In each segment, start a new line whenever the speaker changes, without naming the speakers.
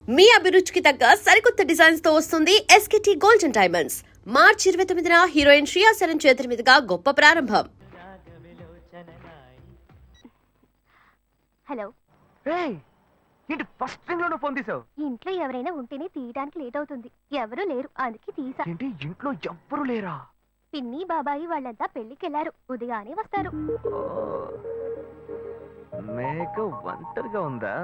మీ అభిరుచికి తగ్గ సరికొత్త డిజైన్స్ తో వస్తుంది ఎస్కేటీ గోల్డెన్ డైమండ్స్. మార్చి 29న హీరోయిన్ శ్రియా సరన్ చేతుల మీదుగా గొప్ప ప్రారంభం.
హలో.
ఏంటి ఫస్ట్ థింగ్ లోనే ఫోన్ తీసావు?
ఇంట్లో ఎవరైనా ఉంటేనే తీయడానికి లేట్ అవుతుంది. ఎవరూ లేరు, అందుకే తీసా.
ఏంటి ఇంట్లో ఎవ్వరు లేరా?
పిన్ని బాబాయి వాళ్ళంతా పెళ్లికి వెళ్లారు, ఉదయానే వస్తారు.
మేక ఒంటరిగా ఉందా?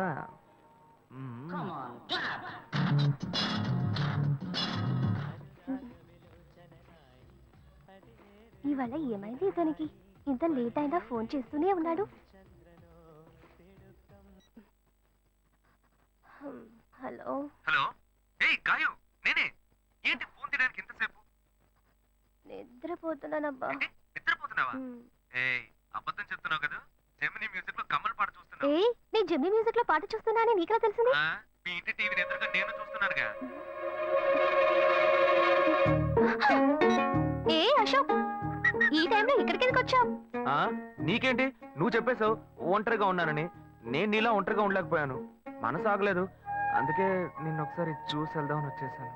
ఇవాళ ఏమైంది ఇతనికి? ఇంత లేట్ అయినా ఫోన్ చేస్తూనే ఉన్నాడు. హలో.
హలో. ఏయ్ గాయు, నేనే. ఏంటి ఫోన్ తీయడానికి ఎంతసేపు?
నిద్రపోతున్నానబ్బా.
నిద్రపోతున్నావా? ఏయ్ అబద్ధం చెప్తున్నావు కదా. జెమినీ మ్యూజిక్ లో కమల్ పాట చూస్తున్నావు.
ఏయ్, నేను జెమినీ మ్యూజిక్ లో పాట చూస్తున్నానని నీకెలా తెలిసింది?
మీ ఇంటి టీవీని ఎదురుగా నేను చూస్తున్నానుగా.
ఏ అశోక్, ఈ టైంలో ఇక్కడికి ఎందుకు వచ్చావు?
నీకేంటి, నువ్వు చెప్పేశావు ఒంటరిగా ఉన్నానని. నేను నీలా ఒంటరిగా ఉండలేకపోయాను, మనసు ఆగలేదు. అందుకే నిన్ను ఒకసారి చూసి వెళ్దామని వచ్చేసాను.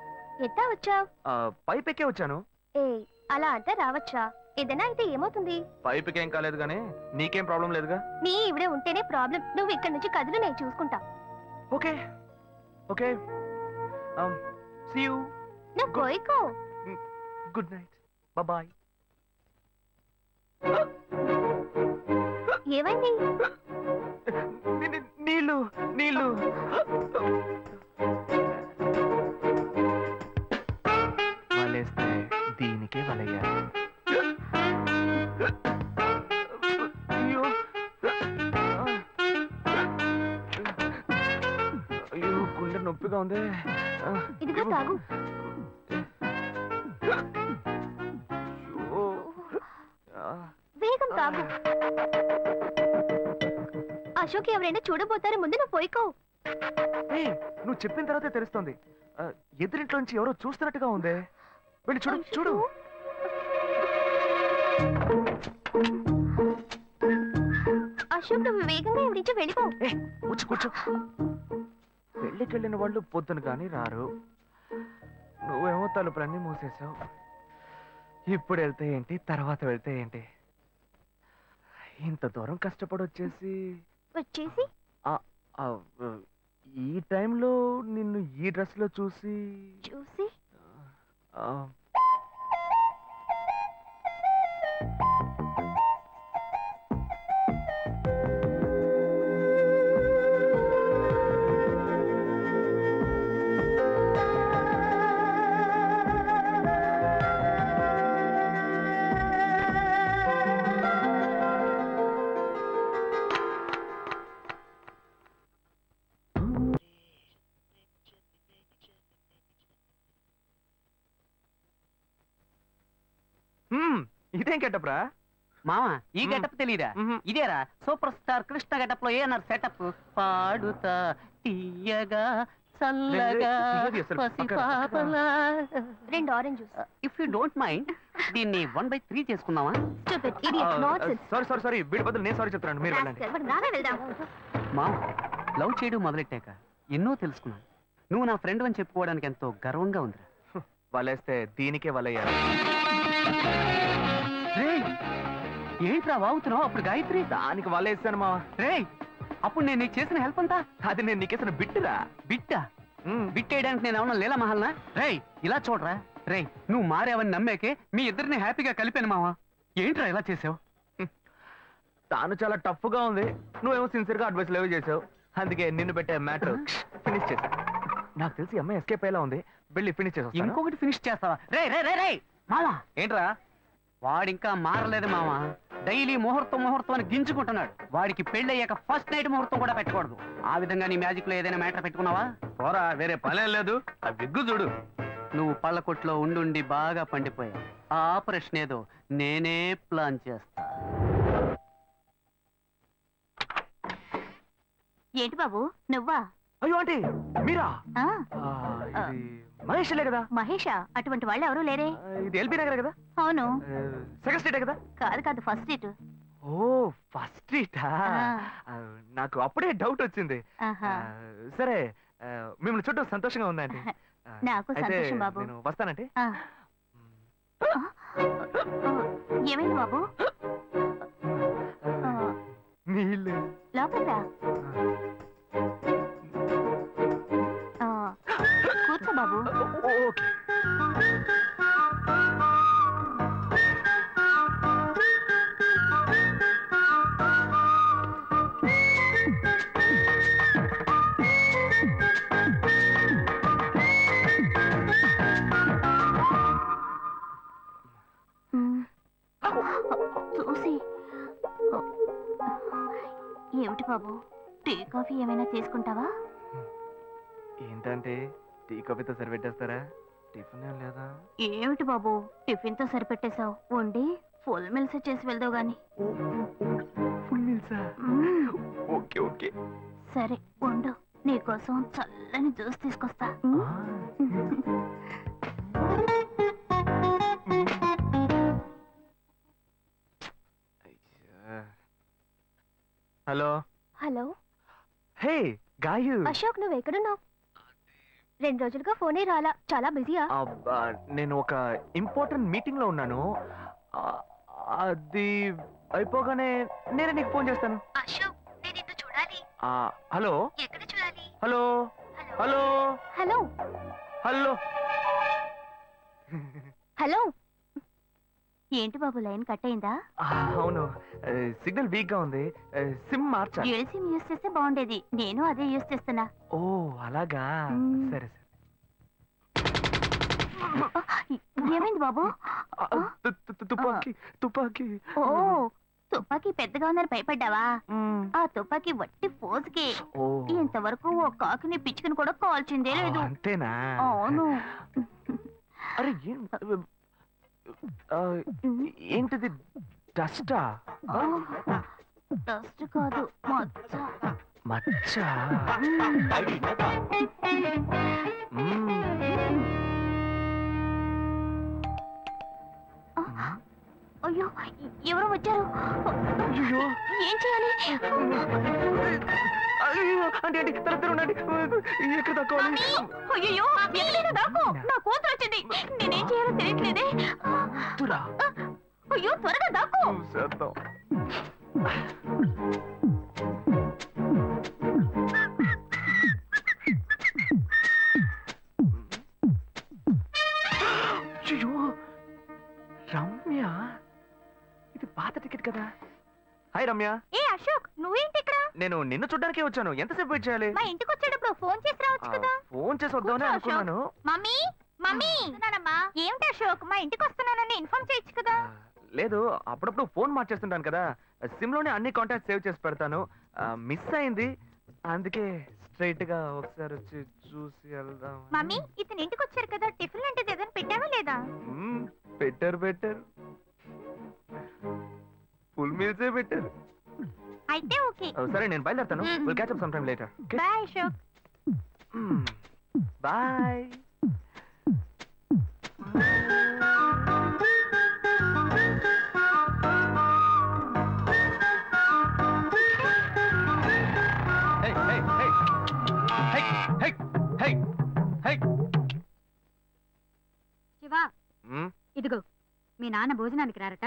ఎట్టా వచ్చావు?
పైపెక్కే వచ్చాను.
ఏ అలా అంటే రావచ్చా? ఏదైనా అయితే ఏమవుతుంది?
పైపెక్కేం కాలేదు కానీ నీకేం ప్రాబ్లం లేదుగా.
నీ ఇవిడే ఉంటేనే ప్రాబ్లం. నువ్వు ఇక్కడ నుంచి కదులు, నేను చూసుకుంటా.
Okay okay, see you.
నువ్వు కోయికో.
Good night, bye.
ఏమైంది?
నీళ్ళు నీళ్ళు. వలేస్తే దీనికే వలయ్యారు. అయ్యో అయ్యో, గుండె నొప్పిగా ఉంది.
ఇదిగో తాగు. వేగం తాగు. అశోక్ ఎవరైనా చూడబోతారు, ముందు నువ్వు పోయికో.
నువ్వు చెప్పిన తర్వాతే తెలుస్తోంది. ఎదురింట్లో నుంచి ఎవరో చూస్తున్నట్టుగా ఉంది. వెళ్ళి చూడు చూడు.
అశోక్, నువ్వు వేగంగా ఎవరి నుంచి వెళ్ళిపో.
కూర్చో కూర్చో. పెళ్ళికెళ్ళిన వాళ్ళు పొద్దున కానీ రారు. నువ్వేమో తలుపులన్నీ మూసేశావు. ఇప్పుడు వెళ్తే ఏంటి, తర్వాత వెళ్తే ఏంటి? ఇంత దూరం కష్టపడి వచ్చేసి ఈ టైంలో నిన్ను ఈ డ్రెస్ లో చూసి ఇదేం గెటప్రా
మామ? ఈ గెటప్ తెలీదా? ఇదేరా సూపర్ స్టార్ కృష్ణ గెటప్ లో ఏనారు సెటప్. పాడుతా తీయగా చల్లగా పసిపాపలా.
2 orange juice.
If you don't mind దీన్ని 1/3 చేసుకుందామా?
సారీ వీడి బదులు నేను సారీ చెప్తున్నాను, మీరు వెళ్ళండి.
మామ, లవ్ చేయడం మొదలెట్టాక ఎన్నో తెలుసుకున్నాను. నువ్వు నా ఫ్రెండ్ అని చెప్పుకోవడానికి ఎంతో గర్వంగా ఉందిరా.
వలేస్తే దీనికే వలయ్యారు.
ఏంట్రా వాగుతున్నావు? అప్పుడు గాయత్రి
దానికి వలేస్తాను మా.
రే, అప్పుడు నేను నీకు చేసిన హెల్ప్ అంతా
అది నేను నీకేసిన బిట్టురా.
బిట్టా? బిట్టేయడానికి నేను ఏమన్నా లీలా మహల్నా? రేయ్ ఇలా చూడరా. రేయ్, నువ్వు మారేవని నమ్మేకే మీ ఇద్దరిని హ్యాపీగా కలిపాను మావా. ఏంట్రా ఇలా చేసావు?
తాను చాలా టఫ్ గా ఉంది, నువ్వేమో సిన్సియర్ గా అడ్వైస్ లేవు చేసావు. అందుకే నిన్ను పెట్టే మ్యాటర్ ఫినిష్ చేసా. నాకు తెలిసి అమ్మాయి ఎస్కేప్ అయ్యేలా ఉంది, వెళ్ళి ఫినిష్ చేసా.
ఇంకొకటి ఫినిష్ చేస్తావా? రే రే రే రే మావా.
ఏంట్రా?
వాడింకా మారలేదు మావా. డైలీ ముహూర్తం అని గింజుకుంటున్నాడు. వాడికి పెళ్ళయ్యాక ఫస్ట్ నైట్ ముహూర్తం కూడా పెట్టకూడదు. ఆ విధంగా నీ మ్యాజిక్ లో ఏదైనా మ్యాటర్ పెట్టుకున్నావా?
పోరా, వేరే పనేం లేదు. ఆ విగ్గు చూడు.
నువ్వు పళ్ళ కొట్లో ఉండి బాగా పండిపోయావు. ఆ ఆపరేషన్ ఏదో నేనే ప్లాన్ చేస్తా.
ఏంటి బాబు నువ్వా?
అయ్యో ఆంటీ, మీరా? మహేష్లే కదా?
మహేషా? అటువంటి వాళ్ళు ఎవరూ లేరే.
ఇది ఎల్బీ నగర్ కదా?
అవును.
సెకండ్ స్ట్రీట్ కదా?
కాదు, ఫస్ట్ స్ట్రీట్.
ఓ, ఫస్ట్ స్ట్రీటా? నాకు అప్పుడే డౌట్ వచ్చింది. సరే, మిమ్మల్ని చుట్టూ సంతోషంగా ఉందండి
నాకు
అయితే
సంతోషం బాబు.
నేను వస్తానండి
ఆ. ఏమైంది బాబు?
నీళ్ళు
లోపలికి రా. కూర్చో బాబు.
ఓకే
చూసి ఏమిటి బాబు, టీ కాఫీ ఏమైనా తీసుకుంటావా?
ఏంటంటే టీ కాఫీతో సరిపెట్టేస్తారా టిఫిన్ ఏం లేదా
ఏమిటి బాబు, టిఫిన్ తో సరిపెట్టేశావు. వండి ఫుల్ మిల్స్ చేసి వెళ్దావు గాని.
ఫుల్ మీల్సా
మ్మ్.
ఓకే ఓకే
సరే వండు, నీకోసం చల్లని జ్యూస్ తీసుకొస్తా.
హలో
హలో
హే గాయు
అశోక్, నువ్వు ఎక్కడున్నావు? 2 రోజులుగా ఫోనే రాలా, చాలా బిజీయా?
అబ్బా, నేను ఒక ఇంపార్టెంట్ మీటింగ్ లో ఉన్నాను ఆ, అది అయిపోగానే నేనే నీకు ఫోన్ చేస్తాను
అశోక్, నేను నిన్ను చూడాలి.
హలో
ఎక్కడ చూడాలి?
Hello hello
hello
hello
hello. ఏంటి బాబు, లైన్ కట్ అయిందా?
అవును సిగ్నల్ వీక్ గా ఉంది సిమ్ మార్చా
డ్యూయల్ సిమ్ యూస్ చేస్తే బాగుండేది. నేను అదే యూస్ చేస్తున్నా.
ఓ అలాగా
మ్మ్.
సరే సరే
ఏమైంది బాబు?
తుపాకీ తుపాకీ
ఓ, తుపాకీ పెద్దగా ఉందని భయపడ్డావా?
మ్మ్.
ఆ తుపాకీ వట్టి ఫోజుకే.
ఓ
ఇంతవరకు ఓ కాకిని పిచ్చుకుని కూడా కాల్చిందే లేదు.
అంతేనా
అవును.
అరే ఏంటిది డస్టా
డస్ట్ కాదు, మచ్చ.
మచ్చ
అయ్యో, ఎవరో వచ్చారు.
అయ్యో
ఏం చేయాలి?
అయ్యో అంటే అంటే తర ఉండండి ఎక్కడ తక్కువాలి
అయ్యో, ఎక్కడైనా దాక్కో. నా కూతురు వచ్చింది. నేనేం చేయాలో తెలియట్లేదే. అయ్యో, త్వరగా దాక్కో.
చేద్దాం అయ్యో రమ్య ఇది పాత టికెట్ కదా హాయ్ రమ్య
ఏ అశోక్, నువ్వేంటి ఇక్కడ?
నేను నిన్ను చూడ్డానికే వచ్చాను ఎంతసేపు వెయిట్ చేయాలి
మా ఇంటికి వచ్చేటప్పుడు ఫోన్ చేసి రావచ్చు కదా.
ఫోన్ చేసి వద్దామని
కూర్చో,
అనుకున్నాను
మమ్మీ మమ్మీ, ఏమిటి అశోక్, మా ఇంటికి వస్తున్నానని ఇన్ఫార్మ్ చేయొచ్చు కదా.
లేదు అప్పుడప్పుడు ఫోన్ మార్చేస్తుంటాను కదా సిమ్ లోనే అన్ని కాంటాక్ట్ సేవ్ చేసి పెడతాను మిస్ అయింది అందుకే స్ట్రైట్ గా ఒకసారి వచ్చి చూసి వెళ్దాం
మమ్మీ, ఇతను ఇంటికి వచ్చారు కదా, టిఫిన్ లాంటిది ఏదైనా పెట్టావా లేదా?
పెట్టారు పెట్టారు ఫుల్ మీల్సే పెట్టారు
అయితే ఓకే.
సరే నేను బయలుదేరుతాను will catch up some time later
bye Ashok.
Bye
Shiva, ఇదిగో మీ నాన్న భోజనానికి రారట,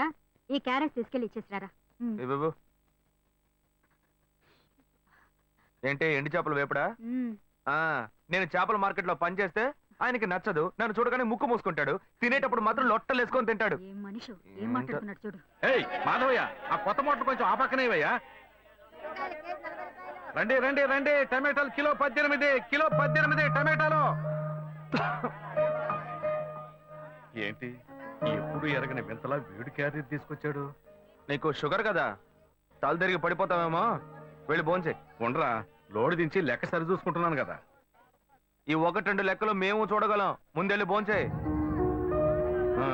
ఈ క్యారెట్ తీసుకెళ్లి ఇచ్చేసిరారా.
బాబు ఏంటి ఎండి చేపలు వేపడా నేను చేపల మార్కెట్ లో పనిచేస్తే ఆయనకి నచ్చదు నన్ను చూడగానే ముక్కు మూసుకుంటాడు తినేటప్పుడు మాత్రం లొట్టలు వేసుకొని తింటాడు
ఏం మనిషి, ఏం మాట్లాడుతున్నాడు చూడు.
ఏయ్ మాధవయ్య, ఆ కొత్త మోటార్ కొంచెం ఆ పక్కనేవయ్యా. రండి రండి రండి, టమాటాలు కిలో 18 టమాటాలు. ఏంటి ఎప్పుడు ఎరగని వింతలా వేడి క్యారీ తీసుకొచ్చాడు?
నీకు షుగర్ కదా తల తిరిగి పడిపోతావేమో వెళ్ళి భోంచే
ఉండరా, లోడు దించి లెక్క సరి చూసుకుంటున్నాను కదా.
ఈ 1-2 లెక్కలు మేము చూడగలం ముందెళ్ళి భోంచే
ఆ.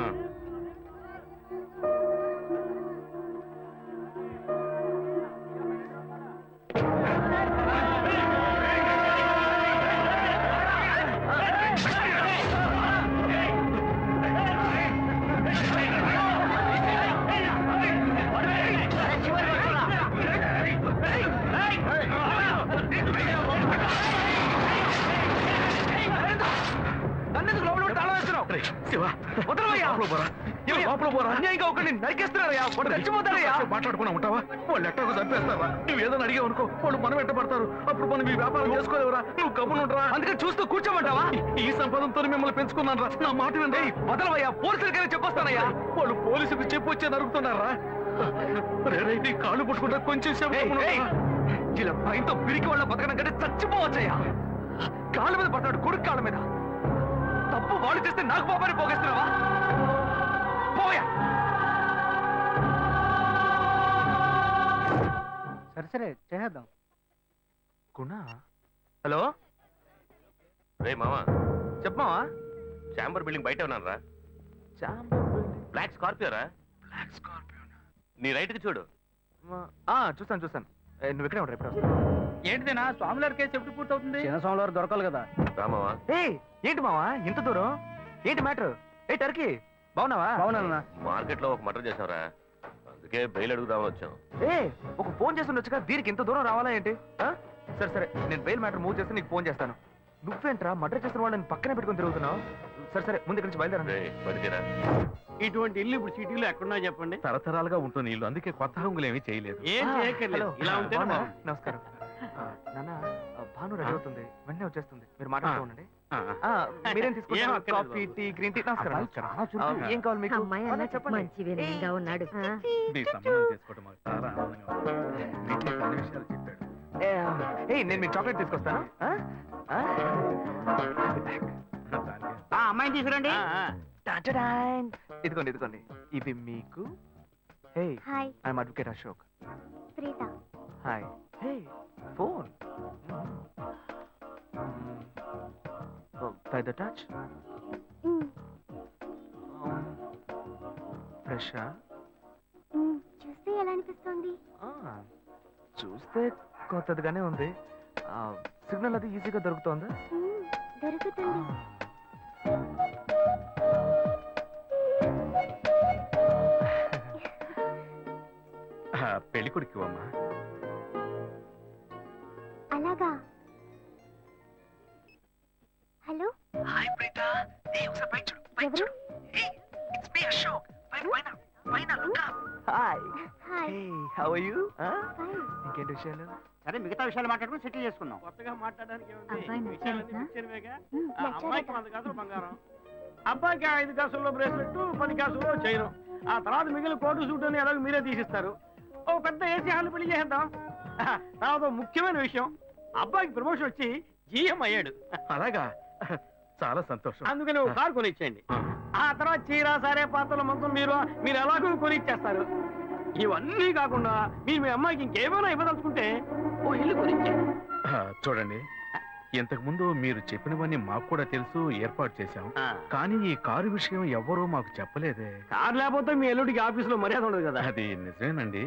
శివ వదలవయ్యా. లోపల పోరా అన్యాయంగా ఒకరిని నరికేస్తున్నారయ్యా. వాడు చచ్చిపోతారయ్యా. మాట్లాడుకున్నా ఉంటావా? వాళ్ళు ఎట్టకు చంపేస్తారా? నువ్వు ఏదైనా అడిగావు అనుకో, వాళ్ళు మనం వెంట పడతారు. అప్పుడు మనం ఈ వ్యాపారం చేసుకోలేవురా. నువ్వు కమ్మునుంటరా. అందుకని చూస్తూ కూర్చోమంటావా? ఈ సంపాదనతో మిమ్మల్ని పెంచుకున్నాను రా. నా మాట వినండి. వదలవయ్యా. పోలీసులకైనా చెప్పొస్తానయ్యా. వాళ్ళు పోలీసులకు చెప్పొచ్చే నరుగుతున్నారా? నీ కాళ్ళు పుట్టుకుంటా కొంచెం సేపు ఇలా భయంతో పిరికి వాళ్ళ బతకడం కంటే చచ్చిపోవచ్చయ్యా. కాళ్ళ మీద పడతాడు, కొడుకు కాళ్ళ మీద. తప్పు వాళ్ళు చేస్తే నాకు పాపాన్ని పోగేస్తున్నావా? పోయా.
సరే చేద్దాం.
గుణ హలో
రే మామా,
చెప్పమావా?
చాంబర్ బిల్డింగ్ బయట ఉన్నాను రా. బ్లాక్ స్కార్పియో రా.
Black Scorpio.
నీ రైట్ కి చూడు.
చూస్తాను. నువ్వు ఇక్కడే ఉంటావు. ఎప్పుడు వస్తావు?
ఏంటిదేనా స్వామివారి కేసు ఎప్పుడు పూర్తవుతుంది? చిన్న స్వామివారు దొరకాలి కదా.
రా మావా.
ఏంటి మావా ఇంత దూరం? ఏంటి మ్యాటర్? టర్కీ బాగున్నావా?
బాగున్నా.
మార్కెట్ లో ఒక మర్డర్ చేసావురా, అందుకే బెయిల్ అడుగుదామని వచ్చాం.
ఒక ఫోన్ చేసి ఉండొచ్చుగా, దీనికి ఇంత దూరం రావాలా ఏంటి? సరే నేను బెయిల్ మ్యాటర్ మూవ్ చేస్తే నీకు ఫోన్ చేస్తాను. నువ్వేంట్రా మర్డర్ చేసిన వాళ్ళని పక్కనే పెట్టుకుని తిరుగుతున్నావు? సరే ముందు ఇక్కడి నుంచి బయలుదేరండి.
బతికేరా?
ఇటువంటి ఇల్లు ఇప్పుడు సిటీలో ఎక్కడున్నా చెప్పండి.
తరతరాలుగా ఉంటుంది ఇల్లు, అందుకే కొత్త హంగులు ఏమీ చేయలేదు.
ఏం చేయక్కర్లేదు, ఇలా ఉంటే
నమస్కారం. నాన్న భాను రెడీ అవుతుంది, వెంటనే వచ్చేస్తుంది. మీరు మాట్లాడుతూ ఉండండి. మీరేం
ఏం
తీసుకుంటారు?
అక్కర్లేదు
కాఫీ, టీ, గ్రీన్ టీ? నమస్కారం. ఏం కావాలి మీకు?
అమ్మాయి అన్న
చెప్పండి.
మంచి వినయంగా ఉన్నాడు.
నీ సంబంధం చేసుకోవడం మాకు చాలా ఆనందంగా ఉంది. నీకు కొన్ని విషయాలు చెప్పాడు.
నేను మీకు చాక్లెట్ తీసుకొస్తాను.
అమ్మాయిని తీసుకురండి.
ఇదిగోండి ఇవి మీకు. Hey
hi
I'm advocate Ashok.
Preetha.
Hi. Hey phone. By the touch. ఫ్రెషా?
చూస్తే ఎలా అనిపిస్తుంది?
చూస్తే కొత్తదిగానే ఉంది. సిగ్నల్ అది ఈజీగా దొరుకుతోందా?
దొరుకుతుంది.
పెళ్లి కొడుకు అమ్మా.
అలాగా. Hello
hi Preetha. ఒకసారి పైకి చూడు.
ఎవరు?
It's me Ashok. పైన look up. Hi.
Hi.
Hey how are you?
Fine.
ఇంకేంటి విషయాలు?
సరే మిగతా విషయాలు మాట్లాడుకుని సెటిల్ చేసుకుందాం.
కొత్తగా మాట్లాడడానికి ఏముంది?
అబ్బాయి
విషయాలన్నీ
నచ్చాడా?
ముఖ్యమేగా.
నచ్చాడట.
అమ్మాయికి 100 కాసులు బంగారం, అబ్బాయికి 5 కాసుల్లో బ్రేస్లెట్, 10 కాసుల్లో చైను. ఆ తర్వాత మిగిలిన కోటు సూట్ అని ఎలాగో మీరే తీసిస్తారు. ఓ పెద్ద ఏసీ హాల్ పెళ్లి చేద్దాం. తర్వాత ముఖ్యమైన విషయం, అబ్బాయికి ప్రమోషన్ వచ్చి జీఎం అయ్యాడు.
అలాగా, చాలా సంతోషం.
అందుకని ఒక కారు కొనిచ్చేయండి. ఆ తర్వాత చీర సారే పాత్రల మొత్తం మీరు ఎలాగో కొనిచ్చేస్తారు. ఇవన్నీ కాకుండా మీరు మీ అమ్మాయికి ఇంకేమైనా ఇవ్వదలుచుకుంటే ఓ ఇల్లు కొనిచ్చేయండి.
చూడండి, ఇంతకు ముందు మీరు చెప్పినవన్నీ మాకు కూడా తెలుసు, ఏర్పాటు చేశాం. కానీ ఈ కారు విషయం ఎవ్వరూ మాకు చెప్పలేదే.
కారు లేకపోతే మీ ఎల్లుడికి ఆఫీసులో మర్యాద ఉండదు కదా.
అది నిజమేనండి,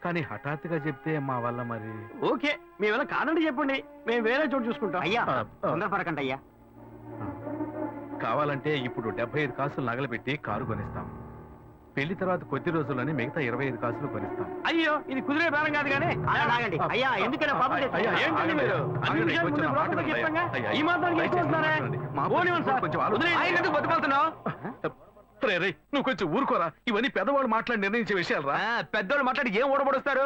కానీ హఠాత్తుగా చెప్తే మా వల్ల మరి.
ఓకే, మీ వల్ల కాదండి చెప్పండి, మేము వేరే చోటు చూసుకుంటాం.
అయ్యా
ఆ,
తొందరపడకండి అయ్యా.
కావాలంటే ఇప్పుడు 75 కాసులు నగలబెట్టి కారు కొనిస్తాం. పెళ్లి తర్వాత కొద్ది రోజుల్లోనే మిగతా 25 కాసులు కొనిస్తాం.
అయ్యో, ఇది కుదిరే బేరం కాదు కానీ.
ఆగండి అయ్యా, ఎందుకైనా పాపం
అయ్యా,
ఏంటండి మీరు? అన్ని విషయాలు ముందే బ్రోకర్తో చెప్తాంగా? ఈ మాత్రానికి ఎక్కువ వస్తున్నారా? పోనివ్వండి సార్. వదిలేయండి.
ఆయన ఎందుకు బతుకుతున్నావు?
రే, నువ్వు కొంచెం ఊరుకోరా. ఇవన్నీ పెద్దవాళ్ళు మాట్లాడి నిర్ణయించే విషయాలు రా.
పెద్దోళ్ళు మాట్లాడి ఏం ఓడబడుస్తారు?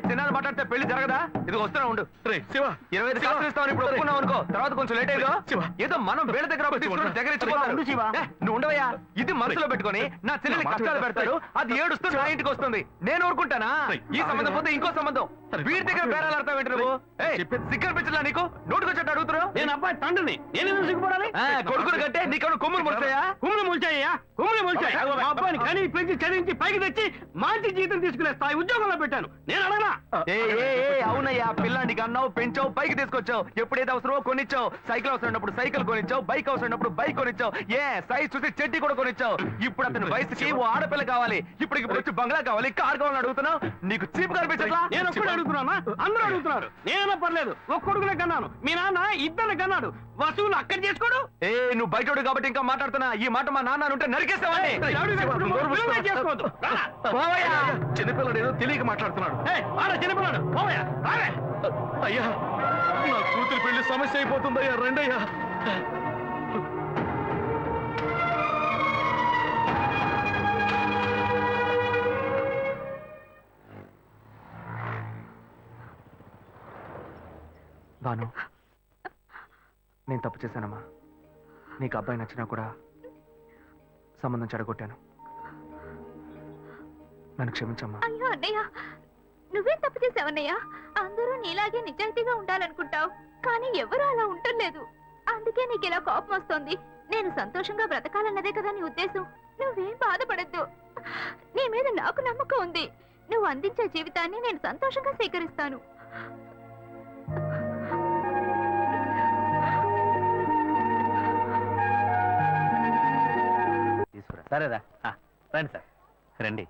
చిన్నది మాట్లాడితే పెళ్లి జరగదా? ఇది వస్తున్నా ఉండు.
రే శివ,
25 కాసులు ఇస్తామని ఇప్పుడు ఒప్పుకున్నావు అనుకో, తర్వాత కొంచెం లేట్ అయ్యో.
శివ.
ఏదో మనం వీళ్ళ దగ్గర అప్పు తీసుకుని దగ్గర ఇచ్చిపోతారు.
ఉండు శివ.
నువ్వు ఉండవయ్యా. ఇది మనసులో పెట్టుకొని నా చెల్లెలి కష్టాలు పెడతాడు, అది ఏడుస్తూ నా ఇంటికి వస్తుంది. నేను ఊరుకుంటానా? ఈ సంబంధం పోతే ఇంకో సంబంధం. వీడి దగ్గర బేరాలు ఆడతావు ఏంటి నువ్వు? సిగ్గర్ పిచ్చలా నీకు? నోటుకొచ్చేట్టు అడుగుతున్నావు.
నేను అబ్బాయి తండ్రిని, నేను ఎందుకు సిగ్గుపడాలి?
కొడుకులు కంటే నీకు కొమ్ములు పడతాయా?
కుమ్ములు ముల్చాయ్యా, కుమ్ములు ముల్చాయి. మా అబ్బాయిని కానీ పెంచి చదివించి పైకి తెచ్చి మంచి జీతం తీసుకునే స్థాయి ఉద్యోగంలో పెట్టాను. నేను అడగనా?
అవునయ్యా, పిల్లాడికి అన్నావు, పెంచావు, పైకి తీసుకొచ్చావు. ఎప్పుడైతే అవసరమో కొనిచ్చావు. సైకిల్ అవసరమైనప్పుడు సైకిల్ కొనిచ్చావు, బైక్ అవసరమైనప్పుడు బైక్ కొనిచ్చావు. సైజ్ చూసి చెట్టి కూడా కొనిచ్చావు. ఇప్పుడు అతని వయసుకి ఓ ఆడపిల్ల కావాలి. ఇప్పుడు వచ్చి బంగ్లా కావాలి, కార్ కావాలని అడుగుతున్నావు. నీకు చీప్ కనిపించట్లా?
నేను ఒక్కడే అడుగుతున్నా, అందరూ అడుగుతున్నారు. నేనైనా పర్లేదు, ఒక్క కొడుకునే కన్నాను, మీ నాన్న ఇద్దరు కన్నాడు. వసూలు అక్కడ చేసుకోడు.
నువ్వు బయటోడు కాబట్టి ఇంకా మాట్లాడుతున్నా. ఈ మాట మా నాన్న ఉంటే నరికేస్తావని.
చేసుకోవద్దు.
చిన్నపిల్లడు ఏదో తెలియక మాట్లాడుతున్నాడు.
చిన్నపిల్లాడు పోవయ్యా, రావే.
అయ్యా, నా కూతురు పెళ్లి సమస్య అయిపోతుందయ్యా, రండయ్యా.
బాను, నేను తప్పు చేశానమ్మా. నీకు అబ్బాయి నచ్చినా కూడా సంబంధం చెడగొట్టాను. నన్ను క్షమించమ్మా.
అయ్యో అన్నయ్య, నువ్వేం తప్పు చేసావన్నయ్య? అందరూ నీలాగే నిజాయితీగా ఉండాలనుకుంటావు, కానీ ఎవరు అలా ఉండలేదు. అందుకే నీకు ఇలా కోపం వస్తుంది. నేను సంతోషంగా బ్రతకాలన్నదే కదా నీ ఉద్దేశం. నువ్వేం బాధపడద్దు. నీ మీద నాకు నమ్మకం ఉంది. నువ్వు అందించే జీవితాన్ని నేను సంతోషంగా స్వీకరిస్తాను.
తీసుకురా. సరేరా, రండి సార్, రండి.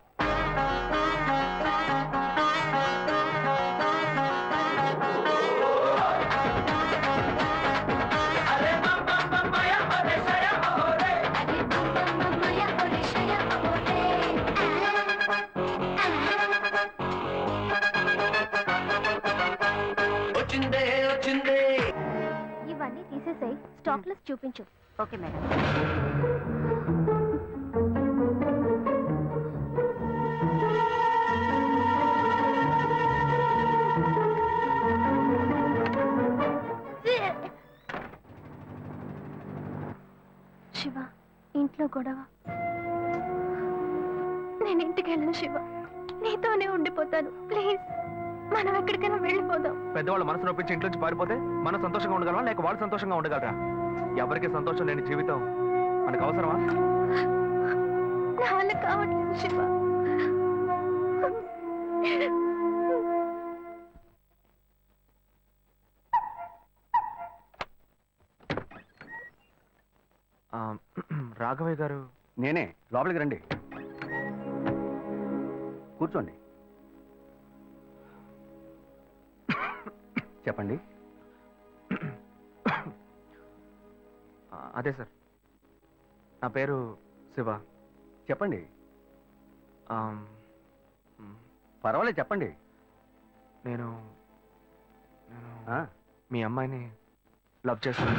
ఇవన్నీ తీసేసాయి, స్టాక్ లిస్ట్ చూపించు.
Okay madam.
శివ, ఇంట్లో గొడవ. నేను ఇంటికి వెళ్ళను శివ, నీతోనే ఉండిపోతాను. ప్లీజ్, మనం ఎక్కడికైనా వెళ్ళిపోదాం.
పెద్దవాళ్ళ మనసు నొప్పించి ఇంట్లోంచి పారిపోతే మనం సంతోషంగా ఉండగలమా, లేక వాళ్ళు సంతోషంగా ఉండగలరా? ఎవరికి సంతోషం లేని జీవితం మనకు అవసరమా?
నా వల్ల కావట్లేదు శివ.
రాఘవయ్య గారు.
నేనే, లోపలికి రండి, కూర్చోండి. చెప్పండి.
అదే సార్, నా పేరు శివ.
చెప్పండి,
ఆమ్,
పర్వాలేదు చెప్పండి.
నేను
ఆ,
మీ అమ్మాయిని లవ్ చేస్తాను.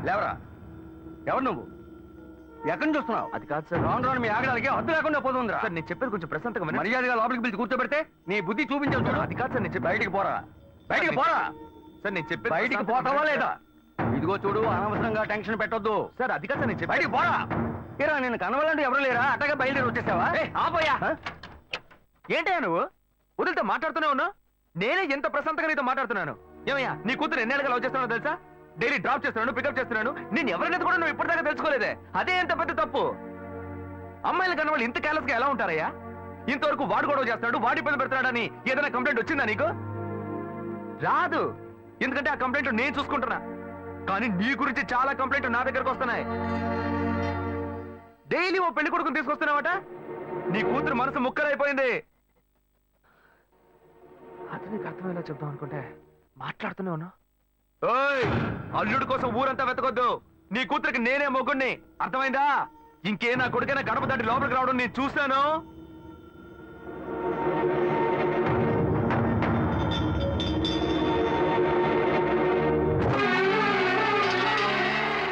లేవరా, ఎవరు నువ్వు? ఎక్కడి నుంచి వస్తున్నావు?
అది కాదు సార్.
రాను రాను మీ ఆగడానికి హద్దు లేకుండా పోతుందిరా.
సార్ నేను చెప్పేది కొంచెం ప్రశాంతంగా వినండి.
మర్యాదగా లోపలికి పిలిచి కూర్చోబెడితే నీ బుద్ధి చూపించావు చూడు.
అది కాదు సార్, నేను చెప్పేది.
బయటికి పోరా, బయటికి పోరా.
సార్ నేను చెప్పేది
బయటికి
ప్రశాంతంగా
పోతావా
వినండి
లేదా?
సార్.
ఇదిగో చూడు, అనవసరంగా టెన్షన్ పెట్టొద్దు.
సార్ అది కాదు సార్, నేను చెప్పేది.
బయటికి పోరా. ఏరా, నేను కనవాలంటే ఎవరు లేరా? అట్టగా బయలుదేరి వచ్చేసావా?
ఆపోయా.
ఆ?
ఏంటయ్యా నువ్వు వదిలితో మాట్లాడుతూనే ఉన్నావు? నేనే ఎంత ప్రశాంతంగా నీతో మాట్లాడుతున్నాను. ఏమయ్యా, నీ కూతురు ఎన్నేళ్ళగా లవ్ చేస్తున్నావు తెలుసా? డైలీ డ్రాప్ చేస్తున్నాను, పికప్ చేస్తున్నాను. నేను ఎవరినైతే కూడా నువ్వు ఇప్పటిదాకా తెలుసుకోలేదే. అదే ఎంత పెద్ద తప్పు. అమ్మాయిలు కన్నా వాళ్ళు ఇంత కేర్లెస్ గా ఎలా ఉంటారయ్యా? ఇంతవరకు వాడు గొడవ చేస్తున్నాడు, వాడి ఇబ్బంది పెడుతున్నాడని ఏదైనా కంప్లైంట్ వచ్చిందా నీకు? రాదు, ఎందుకంటే ఆ కంప్లైంట్ నేను చూసుకుంటున్నా. కానీ నీ గురించి చాలా కంప్లైంట్ నా దగ్గరకు వస్తున్నాయి. డైలీ ఓ పెళ్లి కొడుకుని తీసుకొస్తున్నావట. నీ కూతురు మనసు ముక్కలైపోయింది. అది నీకు అర్థమయ్యేలా చెప్దాం అనుకుంటే మాట్లాడుతూనే ఉన్నా. ఓయ్, అల్లుడు కోసం ఊరంతా వెతకొద్దు. నీ కూతురికి నేనే మొగ్గుణ్ణి, అర్థమైందా? ఇంకే నా కొడుకైనా గడప దాటి లోపలికి రావడం నేను చూశాను.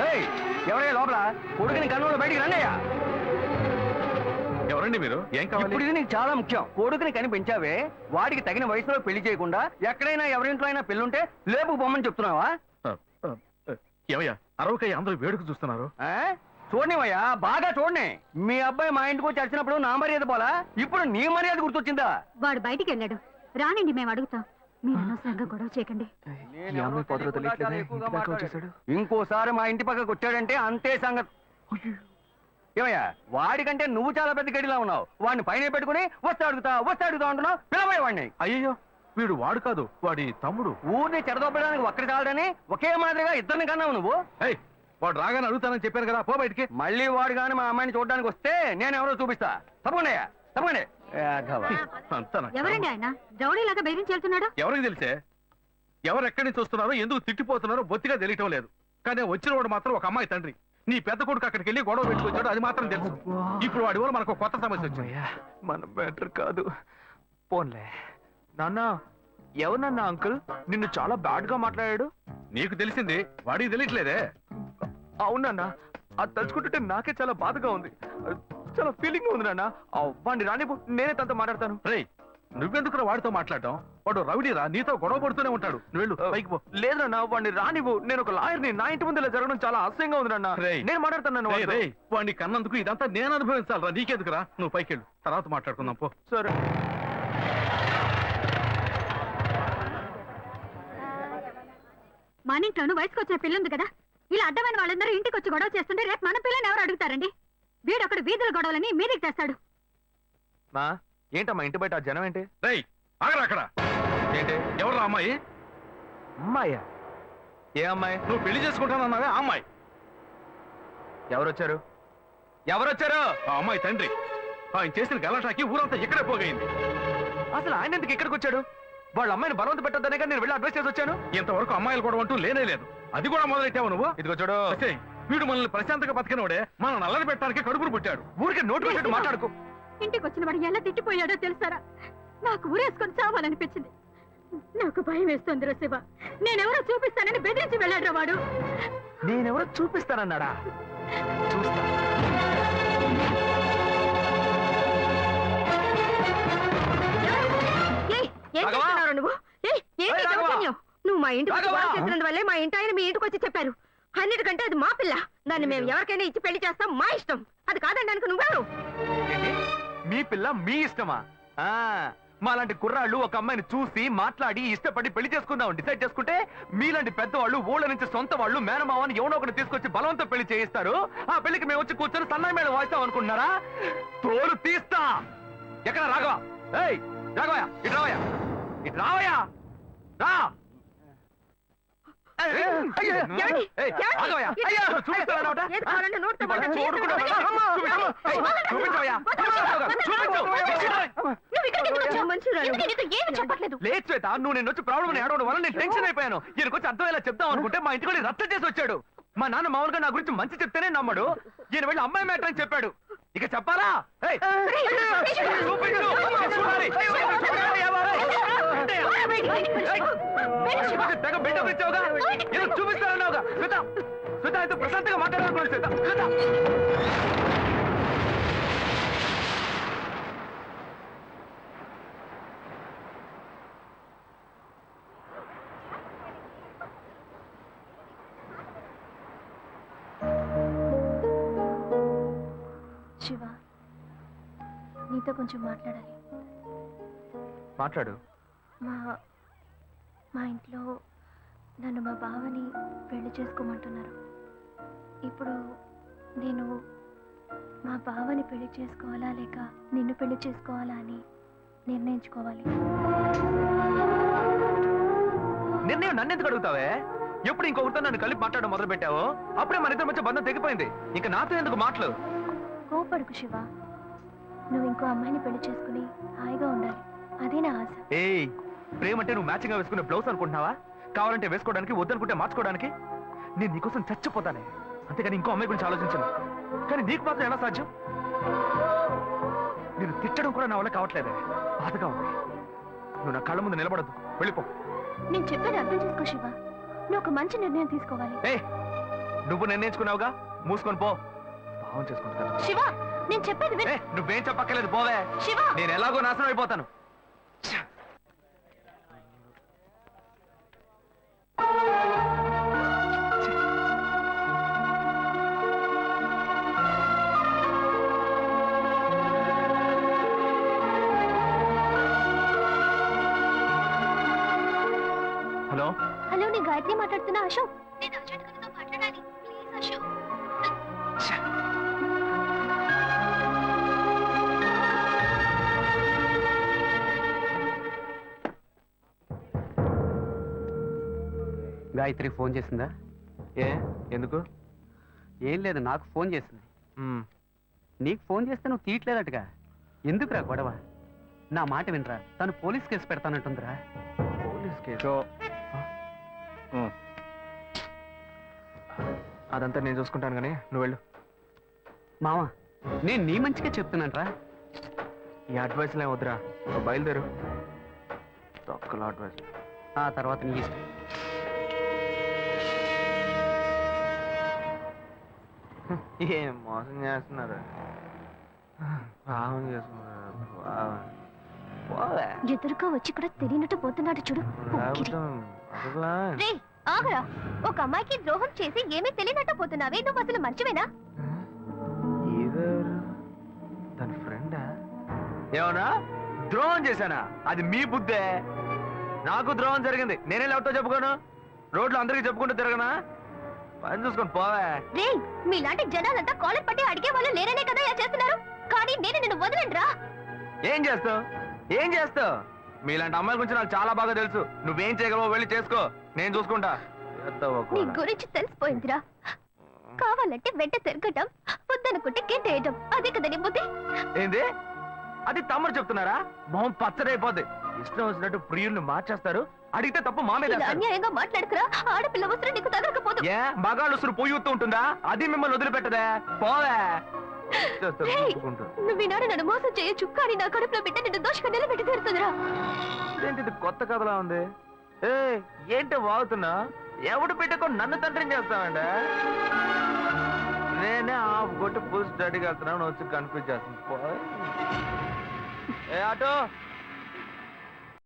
ఏయ్, ఎవరయ్యా లోపల? కొడుకుని కన్నులో బయటికి రండియ్యా.
ఎవరండి మీరు? ఏం
ఇప్పుడు
కావాలి?
ఇది నీకు చాలా ముఖ్యం. కొడుకుని కనిపించావే, వాడికి తగిన వయసులో పెళ్లి చేయకుండా ఎక్కడైనా ఎవరింట్లో అయినా పెళ్ళుంటే లేపుకు పొమ్మని చెప్తున్నావా?
ఏమయ్యా, అరవకయ్య అందరూ వేడుక చూస్తున్నారు.
ఆ? చూడనివయ్యా, బాగా చూడని. మీ అబ్బాయి మా ఇంటికి వచ్చి వచ్చినప్పుడు నా మర్యాద పోలా, ఇప్పుడు నీ మర్యాద గుర్తొచ్చిందా?
వాడు బయటికి వెళ్ళాడు, రానండి, మేము అడుగుతాం. మీరు అనవసరంగా గొడవ చేయకండి.
ఈ అమ్మాయి పొదలో తెలియట్లేదే, ఇంటి దాకా వచ్చేసాడు.
ఇంకోసారి మా ఇంటి పక్కకు వచ్చాడంటే అంతే సంగతి. ఏమయ్యా, వాడికంటే నువ్వు చాలా పెద్ద గడిలా ఉన్నావు. వాడిని పైన పెట్టుకుని వస్తే అడుగుతా అంటున్నావు. పిలవయ్య వాడిని.
అయ్యో, వీడు వాడు కాదు, వాడి తమ్ముడు.
ఊరిని చెడదొప్పడానికి ఒక్కడి చాలడని ఒకే మాదిరిగా ఇద్దరిని కన్నావు నువ్వు.
ఏయ్, వాడు రాగానే అడుగుతానని చెప్పాను కదా, పో బయటికి.
మళ్ళీ వాడు గాని మా అమ్మాయిని చూడడానికి వస్తే నేను ఎవరో చూపిస్తా. తప్పకుండా తప్పకుండా.
అంతా నాకు
ఎవరండి ఆయన రౌడీలాగా బెదిరించి వెళ్తున్నాడు?
ఎవరికి తెలిసే? ఎవరు ఎక్కడి నుంచి వస్తున్నారో, ఎందుకు తిట్టిపోతున్నారో బొత్తిగా తెలియటం లేదు. కానీ వచ్చిన వాడు మాత్రం ఒక అమ్మాయి తండ్రి. నీ పెద్ద కొడుకు అక్కడికి వెళ్ళి గొడవ పెట్టుకొచ్చాడు, అది మాత్రం తెలుసు. ఇప్పుడు వాడి వల్ల మనకు కొత్త సమస్య వచ్చింది.
అమ్మయ్యా, మన బెటర్ కాదు. పోన్లే. నాన్న, ఎవరన్నా అంకుల్ నిన్ను చాలా బ్యాడ్ గా మాట్లాడాడు?
నీకు తెలిసింది, వాడికి తెలియట్లేదే.
అవునన్నా, అది తలుచుకుంటుంటే నాకే చాలా బాధగా ఉంది. చాలా ఫీలింగ్ ఉంది నాన్న. వాడిని రానిపో, నేనే తనతో మాట్లాడతాను.
రేయ్, నువ్వెందుకు వాడితో మాట్లాడటం? వాడు రౌడీరా, నీతో గొడవ పడుతూనే ఉంటాడు. నువ్వు వెళ్ళు, పైకి పో.
లేదన్నా వాడిని రానివ్వు. నేను ఒక లాయర్ని. నా ఇంటి ముందు ఇలా జరగడం చాలా అసహ్యంగా ఉంది నాన్న.
రేయ్.
నేను మాట్లాడుతున్నాను
రేయ్, రేయ్, వాడిని కన్నందుకు ఇదంతా నేను అనుభవించాలరా, నీకెందుకురా? నువ్వు పైకి వెళ్ళు, తర్వాత మాట్లాడుకుందాం పో.
సరే.
మన ఇంట్లోనూ వయసుకు వచ్చిన పిల్లుంది కదా, ఇలా అడ్డమైన వాళ్ళందరూ ఇంటికి వచ్చి గొడవ చేస్తుంటే రేపు మన పిల్లని ఎవరు అడుగుతారండి? వీడొకడు వీధుల గొడవలని మీదికి తెస్తాడు.
మా ఏంటమ్మా ఇంటి బయట ఆ జనం ఏంటి?
రేయ్, ఆగరా అక్కడ.
ఏంటి?
ఎవరు అమ్మాయి?
అమ్మాయ్యా? ఏ అమ్మాయి?
నువ్వు పెళ్లి చేసుకుంటానన్నావే ఆ అమ్మాయి.
ఎవరొచ్చారు? ఎవరొచ్చారు?
ఆ అమ్మాయి తండ్రి. ఆయన చేసిన గలాటాకి ఊరంతా ఇక్కడే పోగైంది.
అసలు ఆయన ఎందుకు ఇక్కడికి వచ్చాడు? వాళ్ళ అమ్మాయిని బలవంత పెట్టొద్దనే కానీ నేను వెళ్ళి అడ్వైస్ చేసి వచ్చాను.
ఇంతవరకు అమ్మాయిలు కూడా అంటూ లేనే లేదు. అది కూడా మొదలెట్టావు నువ్వు.
ఇదిగో చూడు,
అసే, వీడు మనల్ని ప్రశాంతంగా బతికినోడే మన నల్లని పెట్టడానికి కడుపును పుట్టాడు.
ఊరికే నోటు పెట్టట్టు మాట్లాడుకో.
ఇంటికి వచ్చిన వాడు ఎలా తిట్టిపోయాడో తెలుసారా? నాకు ఊరేసుకొని చావాలనిపించింది. నాకు భయం వేస్తుంది శివ. నేనెవరో చూపిస్తానని బెదిరించి వెళ్ళాడు వాడు.
నేనెవరో చూపిస్తానన్నాడా? చూస్తా.
ఏం
రాఘవా!
చేస్తున్నారు నువ్వు? ఏంటి
ఏయ్, రాఘవా!
దౌర్జన్యం? నువ్వు మా ఇంటికి వచ్చి
రాఘవా!
గొడవ చేసినందువల్లే మా ఇంటి ఆయన మీ ఇంటికి వచ్చి చెప్పారు. అన్నిటికంటే అది మా పిల్ల. దాన్ని మేము ఎవరికైనా ఇచ్చి పెళ్లి చేస్తాం, మా ఇష్టం. అది కాదనడానికి నువ్వెవరు?
ఏంటి? మీ పిల్ల మీ ఇష్టమా? ఆ మాలాంటి కుర్రాళ్ళు ఒక అమ్మాయిని చూసి మాట్లాడి ఇష్టపడి పెళ్లి చేసుకుందాం డిసైడ్ చేసుకుంటే, మీలాంటి పెద్దవాళ్ళు ఊళ్ళ నుంచి సొంత వాళ్ళు మేనమావని ఎవడో ఒకటి తీసుకొచ్చి బలవంతం పెళ్లి చేయిస్తారు. ఆ పెళ్లికి మేము వచ్చి కూర్చొని సన్నాయి మేళ వాయిస్తాం అనుకుంటున్నారా? తోలు తీస్తా. ఎక్కడ రాఘవ? ఏయ్ రాఘవయ్య, ఇటు రావయ్యా, ఇటు రావయ్యా, రా.
ఏమండి?
రాఘవయ్య, అయ్యో, చూపిస్తావా?
ఏది కావాలంటే నోటితో మాట్లాడు.
చూడకుండా చూపించవయ్యా.
నువ్వు ఇక్కడికి ఎందుకు వచ్చావు? మనుషురాలు. ఏమీ చెప్పట్లేదు.
లేదు శ్వేత, నువ్వు నేను వచ్చి ప్రాబ్లం ఏడవడం వల్ల నేను టెన్షన్ అయిపోయాను. ఈయనకొచ్చి అర్థమయ్యేలా చెప్తాం అనుకుంటే మా ఇంటికి వెళ్ళి రచ్చ చేసి వచ్చాడు. మా నాన్న మామూలుగా నా గురించి మంచి చెప్తేనే నమ్మడు. ఈయన వెళ్ళి అమ్మాయి మ్యాటర్ అని చెప్పాడు. ఇక చెప్పాలా? ఏయ్, చూపించు. చూడాలి. తెగ బిల్డప్ ఇచ్చావుగా, ఏదో చూపిస్తానన్నావుగా. శ్వేత, శ్వేత అయితే ప్రశాంతంగా మాట్లాడాలనుకున్నాను. శ్వేత, శ్వేత.
శివ, నీతో కొంచెం మాట్లాడాలి.
మాట్లాడు.
మా ఇంట్లో నన్ను మా బావని పెళ్లి చేసుకోమంటున్నారు. ఇప్పుడు నేను మా బావని పెళ్లి చేసుకోవాలా లేక నిన్ను పెళ్లి చేసుకోవాలా అని నిర్ణయించుకోవాలి.
నిర్ణయం నన్ను ఎందుకు అడుగుతావే? ఎప్పుడు ఇంకొకరితో నన్ను కలిపి మాట్లాడడం మొదలు పెట్టావో అప్పుడే మన ఇద్దరి మధ్య బంధం తెగిపోయింది. ఇంకా నాతో ఎందుకు మాటలు?
కోపడుకు శివ. నువ్వు ఇంకో అమ్మాయిని పెళ్లి చేసుకుని హాయిగా ఉండాలి, అదే నా ఆశ.
ఏయ్, ప్రేమ అంటే నువ్వు మ్యాచింగ్ గా వేసుకునే బ్లౌజ్ అనుకుంటున్నావా? కావాలంటే వేసుకోవడానికి, వద్దనుకుంటే మార్చుకోవడానికి. నేను నీకోసం చచ్చిపోతానే, అంతేగాని ఇంకో అమ్మాయి గురించి ఆలోచించను. కానీ నీకు మాత్రం ఎలా సాధ్యం? నేను తిట్టడం కూడా నా వల్ల కావట్లేదే, బాధగా ఉంది. నువ్వు నా కళ్ళ ముందు నిలబడద్దు, వెళ్ళిపో.
నేను చెప్పేది అర్థం చేసుకో శివ. నువ్వు ఒక మంచి నిర్ణయం తీసుకోవాలి.
ఏ, నువ్వు నిర్ణయించుకున్నావుగా, మూసుకొని పో. భావం చేసుకుంటా.
శివ, నేను చెప్పేది విను.
నువ్వేం చెప్పక్కర్లేదు, పోవే.
శివ,
నేను ఎలాగో నాశనం అయిపోతాను. హలో
హలో, నేను గాయత్రి మాట్లాడుతున్నా. అశోక్, నేను అర్జెంట్ గారితో మాట్లాడాలి, ప్లీజ్ అశోక్.
గాయత్రి ఫోన్ చేసిందా?
ఏ ఎందుకు?
ఏం లేదు, నాకు ఫోన్ చేసింది. నీకు ఫోన్ చేస్తే నువ్వు తీయట్లేదటగా. ఎందుకురా గొడవ? నా మాట వినరా, తను పోలీస్ కేసు పెడతానంటుందిరా.
Police case? అదంతా నేను చూసుకుంటాను కానీ నువ్వు వెళ్ళు.
మావా, నేను నీ మంచిగా చెప్తున్నానరా.
ఈ అడ్వైస్లే వద్దురా, నువ్వు బయలుదేరు. తొక్కల అడ్వైస్.
ఆ తర్వాత నీ ఇష్టం.
ఏం మోసం చేస్తున్నారు, భావం చేస్తున్నారు. పోవే.
ఎదురుగా వచ్చి కూడా తెలియనట్టు పోతున్నాడు చూడు పోకిరి. రే ఆగరా, ఒక అమ్మాయికి ద్రోహం చేసి ఏమీ తెలియనట్టు పోతున్నావే, నువ్వు అసలు మంచివేనా?
తన ఫ్రెండా? ఏమన్నా ద్రోహం చేశానా? అది మీ బుద్ధే. నాకు ద్రోహం జరిగింది, నేనే ఎవరితో చెప్పుకోను? రోడ్లు అందరికీ చెప్పుకుంటూ తిరగనా? పని చూసుకొని పోవే.
రే మీలాంటి జనాలంతా కాలర్ పట్టి అడిగే వాళ్ళు లేరనే కదా ఇలా చేస్తున్నారు, కానీ నేను నిన్ను వదలండిరా.
ఏం చేస్తావు? ఏం చేస్తావు? మీలాంటి అమ్మాయిల గురించి నాకు చాలా బాగా తెలుసు. నువ్వేం చేయగలవో వెళ్ళి చేసుకో, నేను చూసుకుంటా.
నీ గురించి తెలిసిపోయిందిరా. కావాలంటే వెంట తిరగటం, వద్దనుకుంటే గెంటేయటం, అదే కదా నీ బుద్ధి.
ఏంది? అది తమ్ముడు చెప్తున్నారా? మొహం పచ్చడైపోద్ది. ఇష్టం వచ్చినట్టు ప్రియుల్ని మార్చేస్తారు. అడిగితే తప్పు మా మీద
ఇలా
వేస్తారు.
అన్యాయంగా మాట్లాడుకురా, ఆడపిల్ల వస్త్రం నీకు తగలకపోదు.
ఏ మగాళ్ళు ఉసురు పొయ్యూతూ ఉంటుందా? అది మిమ్మల్ని వదిలిపెట్టదే. పోవే. చేస్తారు,
రేయ్,
చూసుకుంటూ.
నువ్వు ఈనాడు నన్ను మోసం చేయొచ్చు, కానీ నా కడుపులో బిడ్డ నిన్ను దోషంగా నిలబెట్టి తీరుతుందిరా.
ఇదేంటిది కొత్త కథలా ఉంది? ఏ ఏంటి వాగుతున్నా? ఎవడు పెట్టుకో నన్ను తండ్రిని చేస్తామండి? నేనే ఆఫ్ కొట్టి ఫుల్ స్టడీకి వెళ్తున్నాను, వచ్చి కన్ఫ్యూజ్ చేస్తుంది. ఏ ఆటో